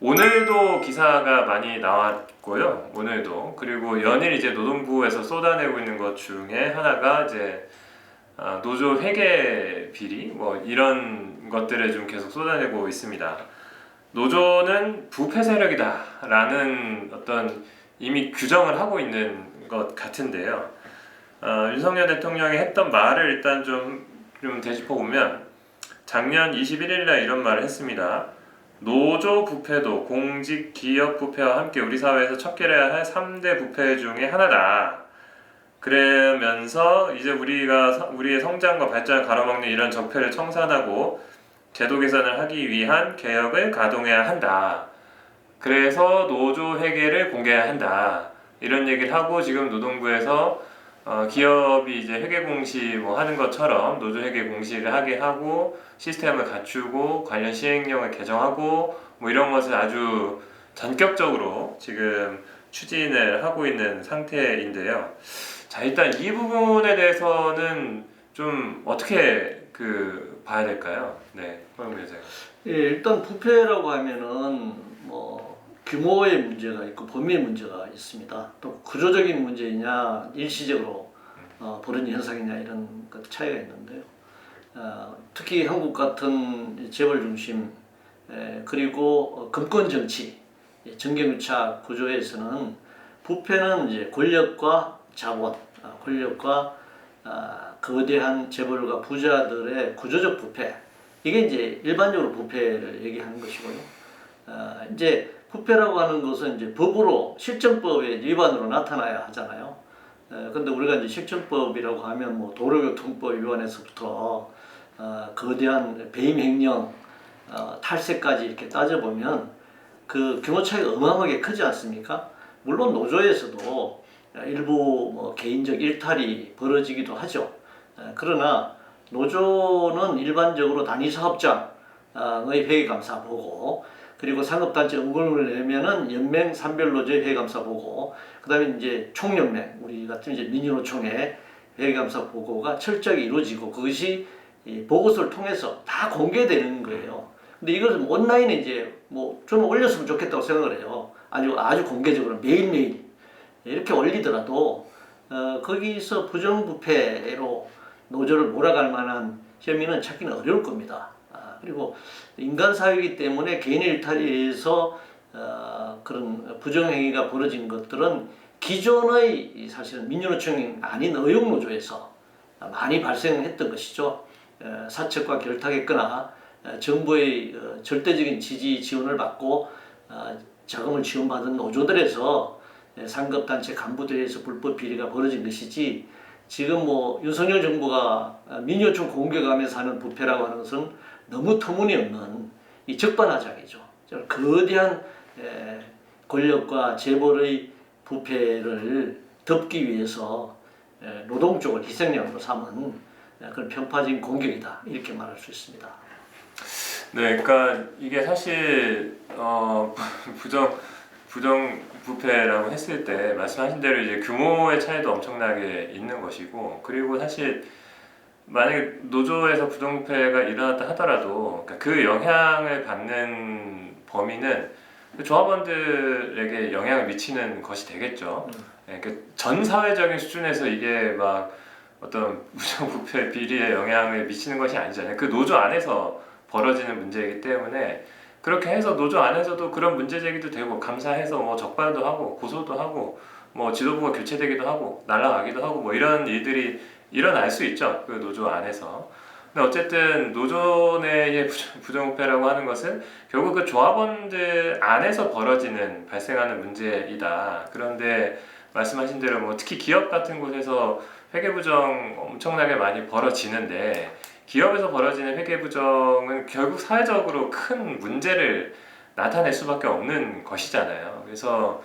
오늘도 기사가 많이 나왔고요. 오늘도. 그리고 연일 이제 노동부에서 쏟아내고 있는 것 중에 하나가 이제 노조 회계 비리 뭐 이런 것들을 좀 계속 쏟아내고 있습니다. 노조는 부패 세력이다라는 어떤 이미 규정을 하고 있는 것 같은데요. 윤석열 대통령이 했던 말을 일단 좀 되짚어 보면 작년 21일 날 이런 말을 했습니다. 노조 부패도 공직 기업 부패와 함께 우리 사회에서 척결해야 할 3대 부패 중에 하나다. 그러면서 이제 우리의 성장과 발전을 가로막는 이런 적폐를 청산하고 제도 개선을 하기 위한 개혁을 가동해야 한다. 그래서 노조 회계를 공개해야 한다. 이런 얘기를 하고 지금 노동부에서 기업이 이제 회계 공시 뭐 하는 것처럼 노조 회계 공시를 하게 하고 시스템을 갖추고 관련 시행령을 개정하고 뭐 이런 것을 아주 전격적으로 지금 추진을 하고 있는 상태인데요. 자, 일단 이 부분에 대해서는 좀 어떻게 봐야 될까요? 네, 허영무 교수님. 예, 일단 부패라고 하면은 뭐 규모의 문제가 있고 범위의 문제가 있습니다. 또 구조적인 문제이냐 일시적으로 벌어진 현상이냐 이런 것 차이가 있는데요. 특히 한국 같은 재벌 중심 그리고 금권 정치 정경유착 구조에서는 부패는 이제 권력과 자본, 권력과 거대한 재벌가 부자들의 구조적 부패, 이게 이제 일반적으로 부패를 얘기하는 것이고요. 이제 부패라고 하는 것은 이제 법으로 실정법의 위반으로 나타나야 하잖아요. 근데 우리가 이제 실정법이라고 하면 뭐 도로교통법 위반에서부터 거대한 배임 횡령, 탈세까지 이렇게 따져보면 그 규모 차이가 어마어마하게 크지 않습니까? 물론 노조에서도 일부 뭐 개인적 일탈이 벌어지기도 하죠. 그러나 노조는 일반적으로 단위 사업장의 회계감사 보고, 그리고 상급단체 응급을 내면은 연맹 산별노조 회계감사 보고, 그다음에 이제 총연맹 우리 같은 이제 민주노총의 회계감사 보고가 철저하게 이루어지고 그것이 보고서를 통해서 다 공개되는 거예요. 근데 이것을 온라인에 이제 뭐 저는 올렸으면 좋겠다고 생각을 해요. 아주 공개적으로 매일매일 이렇게 올리더라도 거기서 부정부패로 노조를 몰아갈 만한 혐의는 찾기는 어려울 겁니다. 그리고 인간사회이기 때문에 개인의 일탈에 의해서 그런 부정행위가 벌어진 것들은 기존의 사실은 민주노총이 아닌 의용노조에서 많이 발생했던 것이죠. 사측과 결탁했거나 정부의 절대적인 지지 지원을 받고 자금을 지원받은 노조들에서 상급단체 간부들에서 불법 비리가 벌어진 것이지, 지금 뭐 윤석열 정부가 민주노총 공격하면서 하는 부패라고 하는 것은 너무 터무니없는 이 적반하장이죠. 거대한 권력과 재벌의 부패를 덮기 위해서 노동 쪽을 희생양으로 삼은 그런 편파적인 공격이다, 이렇게 말할 수 있습니다. 네, 그러니까 이게 사실 부정 부패라고 했을 때 말씀하신 대로 이제 규모의 차이도 엄청나게 있는 것이고, 그리고 사실 만약에 노조에서 부정부패가 일어났다 하더라도 그 영향을 받는 범위는 그 조합원들에게 영향을 미치는 것이 되겠죠. 그러니까 전 사회적인 수준에서 이게 막 어떤 부정부패 비리에 영향을 미치는 것이 아니잖아요. 그 노조 안에서 벌어지는 문제이기 때문에 그렇게 해서 노조 안에서도 그런 문제 제기도 되고, 감사해서 뭐 적발도 하고 고소도 하고 뭐 지도부가 교체되기도 하고 날아가기도 하고 뭐 이런 일들이 일어날 수 있죠, 그 노조 안에서. 근데 어쨌든 노조 내의 부정부패라고 하는 것은 결국 그 조합원들 안에서 발생하는 문제이다. 그런데 말씀하신 대로 뭐 특히 기업 같은 곳에서 회계부정 엄청나게 많이 벌어지는데, 기업에서 벌어지는 회계부정은 결국 사회적으로 큰 문제를 나타낼 수밖에 없는 것이잖아요. 그래서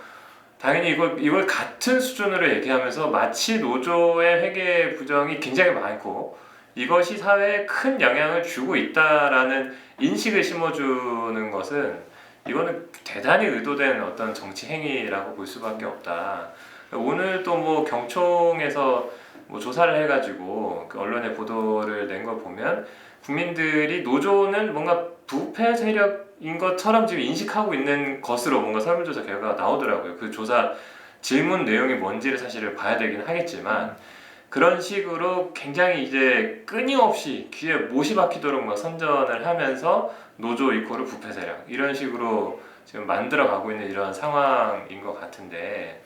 당연히 이걸 같은 수준으로 얘기하면서 마치 노조의 회계 부정이 굉장히 많고 이것이 사회에 큰 영향을 주고 있다라는 인식을 심어주는 것은, 이거는 대단히 의도된 어떤 정치 행위라고 볼 수밖에 없다. 오늘 또 뭐 경총에서 뭐 조사를 해가지고 그 언론에 보도를 낸 걸 보면 국민들이 노조는 뭔가 부패 세력 인 것처럼 지금 인식하고 있는 것으로 뭔가 설문조사 결과가 나오더라고요. 그 조사 질문 내용이 뭔지를 사실을 봐야 되긴 하겠지만 그런 식으로 굉장히 이제 끊임없이 귀에 못이 박히도록 막 선전을 하면서 노조 이코르 부패 세력 이런 식으로 지금 만들어 가고 있는 이런 상황인 것 같은데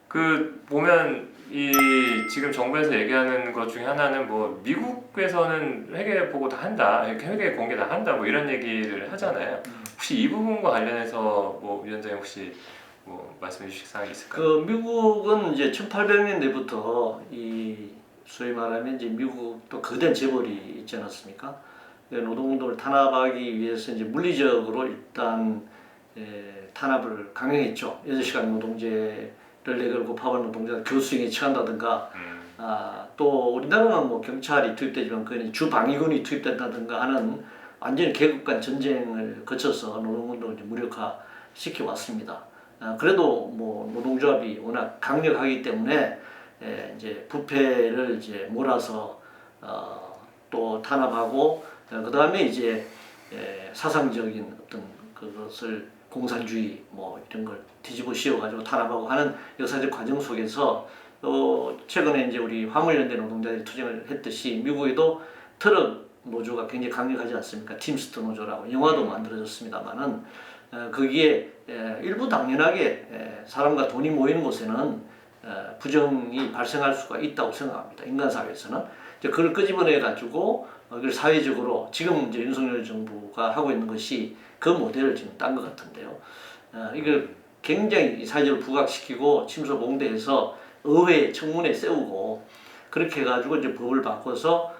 그 보면 이 지금 정부에서 얘기하는 것 중에 하나는 뭐 미국에서는 회계 보고 다 한다, 이렇게 회계 공개 다 한다, 뭐 이런 얘기를 하잖아요. 혹시 이 부분과 관련해서 뭐 위원장님 혹시 뭐 말씀해 주실 사항이 있을까요? 그 미국은 이제 1800년대부터 이 소위 말하면 이제 미국도 거대한 재벌이 있지 않았습니까? 노동운동을 탄압하기 위해서 이제 물리적으로 일단 탄압을 강행했죠. 8시간 노동제를 내걸고 파벌 노동자를 교수행에 처한다든가, 또 우리나라는 뭐 경찰이 투입되지만 그 주방위군이 투입된다든가 하는 완전히 계급 간 전쟁을 거쳐서 노동운동을 이제 무력화시켜 왔습니다. 그래도 뭐 노동조합이 워낙 강력하기 때문에 이제 부패를 이제 몰아서 또 탄압하고 그 다음에 이제 사상적인 어떤 그것을 공산주의 뭐 이런 걸 뒤집어 씌워가지고 탄압하고 하는 역사적 과정 속에서 또 최근에 이제 우리 화물연대 노동자들이 투쟁을 했듯이 미국에도 트럭 노조가 굉장히 강력하지 않습니까? 팀스터 노조라고 영화도 만들어졌습니다만은 거기에 일부 당연하게 사람과 돈이 모이는 곳에는 부정이 발생할 수가 있다고 생각합니다. 인간 사회에서는 이제 그걸 끄집어내 가지고 그걸 사회적으로 지금 이제 윤석열 정부가 하고 있는 것이 그 모델을 지금 딴 것 같은데요. 이걸 굉장히 사회적으로 부각시키고 침소봉대해서 의회 청문회 세우고 그렇게 해가지고 이제 법을 바꿔서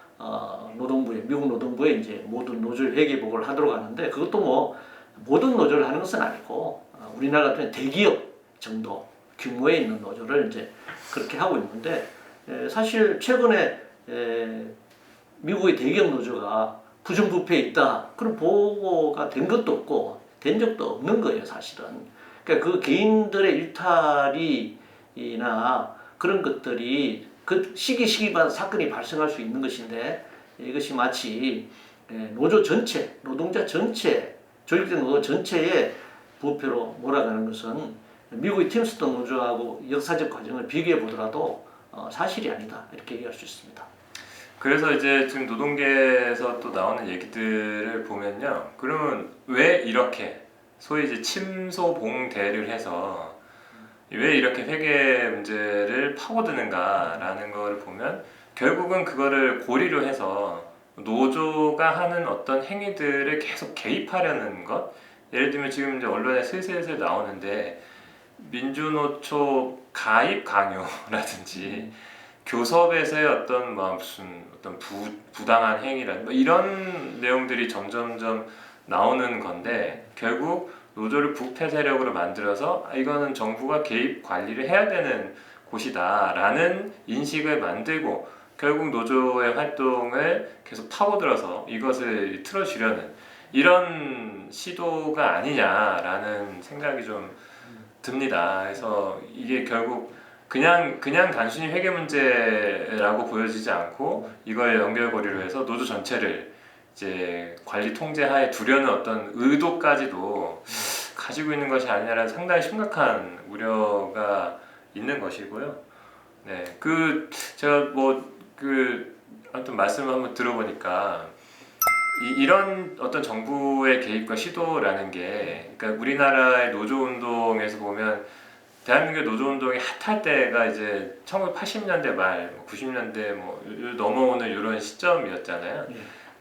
노동부에 미국 노동부에 이제 모든 노조 회계 보고를 하도록 하는데 그것도 뭐 모든 노조를 하는 것은 아니고 우리나라 같은 대기업 정도 규모에 있는 노조를 이제 그렇게 하고 있는데 사실 최근에 미국의 대기업 노조가 부정부패에 있다 그런 보고가 된 것도 없고 된 적도 없는 거예요 사실은. 그러니까 그 개인들의 일탈이나 그런 것들이 그 시기마다 사건이 발생할 수 있는 것인데 이것이 마치 노조 전체, 노동자 전체, 조직된 노조 전체의 부패로 몰아가는 것은 미국의 팀스터 노조하고 역사적 과정을 비교해 보더라도 사실이 아니다 이렇게 얘기할 수 있습니다. 그래서 이제 지금 노동계에서 또 나오는 얘기들을 보면요. 그러면 왜 이렇게 소위 이제 침소봉대를 해서 왜 이렇게 회계 문제를 파고드는가라는 걸 보면 결국은 그거를 고리로 해서 노조가 하는 어떤 행위들을 계속 개입하려는 것. 예를 들면 지금 이제 언론에 슬슬 나오는데 민주노총 가입 강요라든지 교섭에서의 어떤 뭐 무슨 어떤 부당한 행위라든지 뭐 이런 내용들이 점점점 나오는 건데 결국 노조를 부패 세력으로 만들어서 이거는 정부가 개입 관리를 해야 되는 곳이다라는 인식을 만들고 결국 노조의 활동을 계속 파고들어서 이것을 틀어주려는 이런 시도가 아니냐라는 생각이 좀 듭니다. 그래서 이게 결국 그냥 단순히 회계 문제라고 보여지지 않고 이걸 연결고리로 해서 노조 전체를 이제 관리 통제하에 두려는 어떤 의도까지도 가지고 있는 것이 아니냐라는 상당히 심각한 우려가 있는 것이고요. 네, 제가 아무튼 말씀을 한번 들어보니까 이런 어떤 정부의 개입과 시도라는 게, 그러니까 우리나라의 노조 운동에서 보면 대한민국의 노조 운동이 핫할 때가 이제 1980년대 말, 90년대 뭐 넘어오는 이런 시점이었잖아요.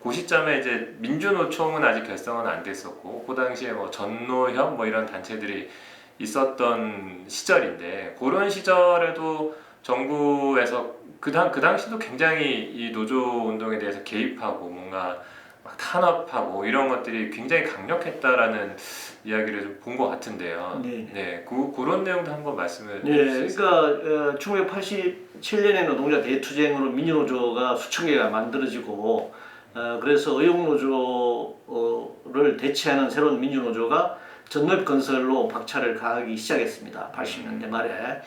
그 시점에 이제 민주노총은 아직 결성은 안 됐었고, 그 당시에 뭐 전노협 뭐 이런 단체들이 있었던 시절인데, 그런 시절에도 정부에서 그 당시도 굉장히 이 노조 운동에 대해서 개입하고 뭔가 막 탄압하고 이런 것들이 굉장히 강력했다라는 이야기를 좀 본 것 같은데요. 네, 그런 내용도 한번 말씀을 그러니까 1987년에 노동자 대투쟁으로 민주노조가 수천 개가 만들어지고 그래서 의용노조를 대체하는 새로운 민주노조가 전업건설로 박차를 가하기 시작했습니다. 80년대 말에.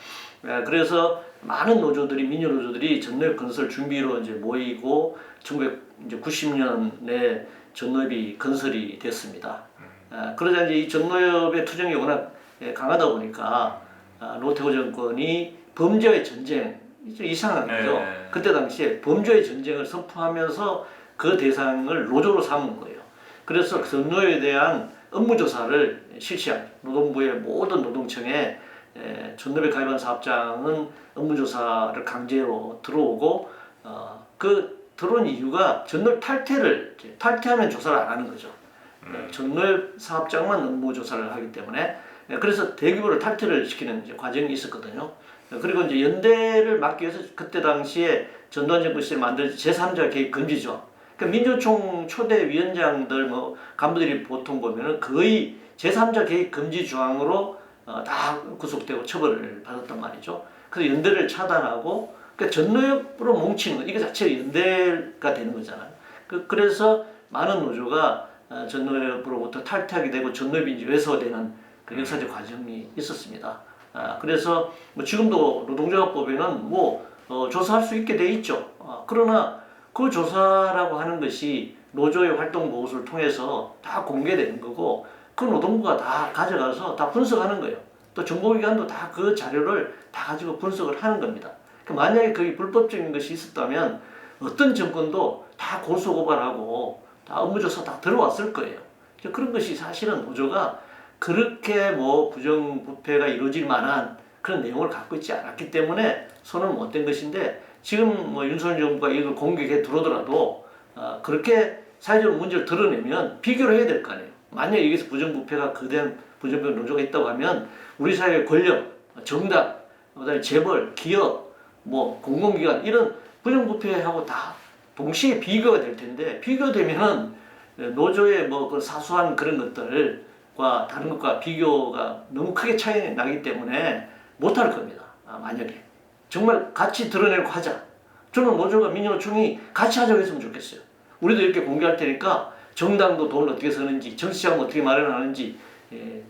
그래서 많은 노조들이 민주노조들이 전업건설 준비로 이제 모이고 1990년에 전업이 건설이 됐습니다. 그러자 이제 이 전노협의 투쟁이 워낙 강하다 보니까 노태우 정권이 범죄의 전쟁, 이상한 거죠. 네. 그때 당시에 범죄의 전쟁을 선포하면서 그 대상을 노조로 삼은 거예요. 그래서 전노에 대한 업무조사를 실시한 노동부의 모든 노동청에 전노에 가입한 사업장은 업무조사를 강제로 들어오고 그 들어온 이유가 전노 탈퇴하면 조사를 안 하는 거죠. 전노 사업장만 업무조사를 하기 때문에 그래서 대규모로 탈퇴를 시키는 이제 과정이 있었거든요. 그리고 이제 연대를 막기 위해서 그때 당시에 전두환 정권 시절에 만든 제3자 개입 금지죠. 그러니까 민주총 초대 위원장들 뭐 간부들이 보통 보면은 거의 제3자 개입 금지 조항으로 다 구속되고 처벌을 받았단 말이죠. 그래서 연대를 차단하고 그러니까 전노협으로 뭉치는 거 이거 자체가 연대가 되는 거잖아요. 그래서 많은 노조가 전노협으로부터 탈퇴하게 되고 전노협이 이제 외소되는 그 역사적 과정이 있었습니다. 그래서 뭐 지금도 노동조합법에는 조사할 수 있게 돼 있죠. 그러나 그 조사라고 하는 것이 노조의 활동 보고서를 통해서 다 공개되는 거고 그 노동부가 다 가져가서 다 분석하는 거예요. 또 정보기관도 다 그 자료를 다 가지고 분석을 하는 겁니다. 만약에 그게 불법적인 것이 있었다면 어떤 정권도 다 고소고발하고 다 업무조사 다 들어왔을 거예요. 그런 것이 사실은 노조가 그렇게 부정부패가 이루어질 만한 그런 내용을 갖고 있지 않았기 때문에 손을 못 댄 것인데 지금 윤석열 정부가 이걸 공격해 들어오더라도 그렇게 사회적 문제를 드러내면 비교를 해야 될 거 아니에요. 만약 여기서 부정부패가 거대한 부정부패 노조가 있다고 하면 우리 사회의 권력, 정당, 그다음에 재벌, 기업, 공공기관 이런 부정부패하고 다 동시에 비교가 될 텐데 비교되면은 노조의 그 사소한 그런 것들과 다른 것과 비교가 너무 크게 차이 나기 때문에 못할 겁니다. 만약에 정말 같이 드러내고 하자. 저는 노조가 민주노총이 같이 하자고 했으면 좋겠어요. 우리도 이렇게 공개할 테니까 정당도 돈을 어떻게 쓰는지, 정치자금 어떻게 마련하는지,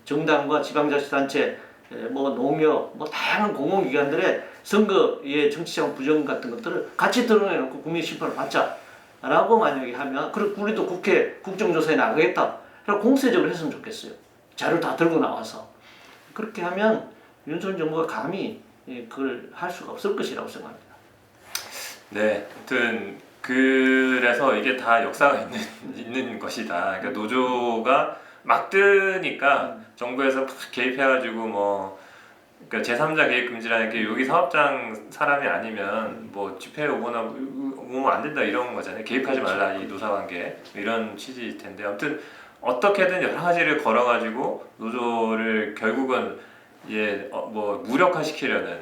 정당과 지방자치단체, 농협, 다양한 공공기관들의 선거의 정치자금 부정 같은 것들을 같이 드러내놓고 국민 심판을 받자라고 만약에 하면, 그리고 우리도 국정조사에 나가겠다. 그럼 공세적으로 했으면 좋겠어요. 자료 다 들고 나와서. 그렇게 하면 윤석열 정부가 감히 그걸 할 수가 없을 것이라고 생각합니다. 네, 아무튼 그래서 이게 다 역사가 있는 것이다. 그러니까 노조가 막 뜨니까 정부에서 막 개입해가지고 그러니까 제3자 개입 금지라는 게 여기 사업장 사람이 아니면 집회에 오면 안 된다 이런 거잖아요. 개입하지 말라 이 노사관계 이런 취지일 텐데 아무튼 어떻게든 여러 가지를 걸어가지고 노조를 결국은 무력화시키려는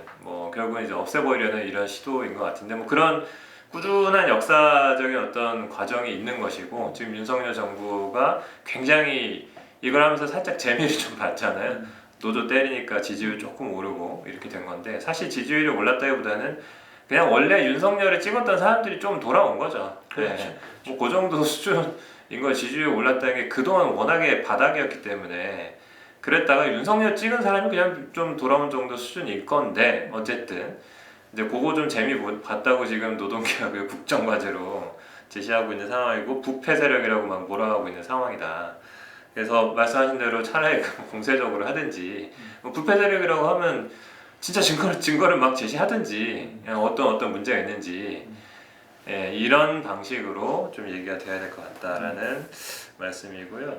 결국은 이제 없애버리려는 이런 시도인 것 같은데 그런 꾸준한 역사적인 어떤 과정이 있는 것이고 지금 윤석열 정부가 굉장히 이걸 하면서 살짝 재미를 좀 봤잖아요. 노조 때리니까 지지율 조금 오르고 이렇게 된 건데 사실 지지율이 올랐다기보다는 그냥 원래 윤석열을 찍었던 사람들이 좀 돌아온 거죠. 그렇죠. 네. 그 정도 수준인 거 지지율이 올랐다는 게 그동안 워낙에 바닥이었기 때문에 그랬다가 윤석열 찍은 사람이 그냥 좀 돌아온 정도 수준일 건데 어쨌든 이제 그거 좀 재미 봤다고 지금 노동개혁을 국정과제로 제시하고 있는 상황이고 부패 세력이라고 막 몰아가고 있는 상황이다. 그래서 말씀하신 대로 차라리 공세적으로 하든지 부패 세력이라고 하면 진짜 증거를 막 제시하든지 어떤 문제가 있는지 이런 방식으로 좀 얘기가 돼야 될 것 같다라는 말씀이고요.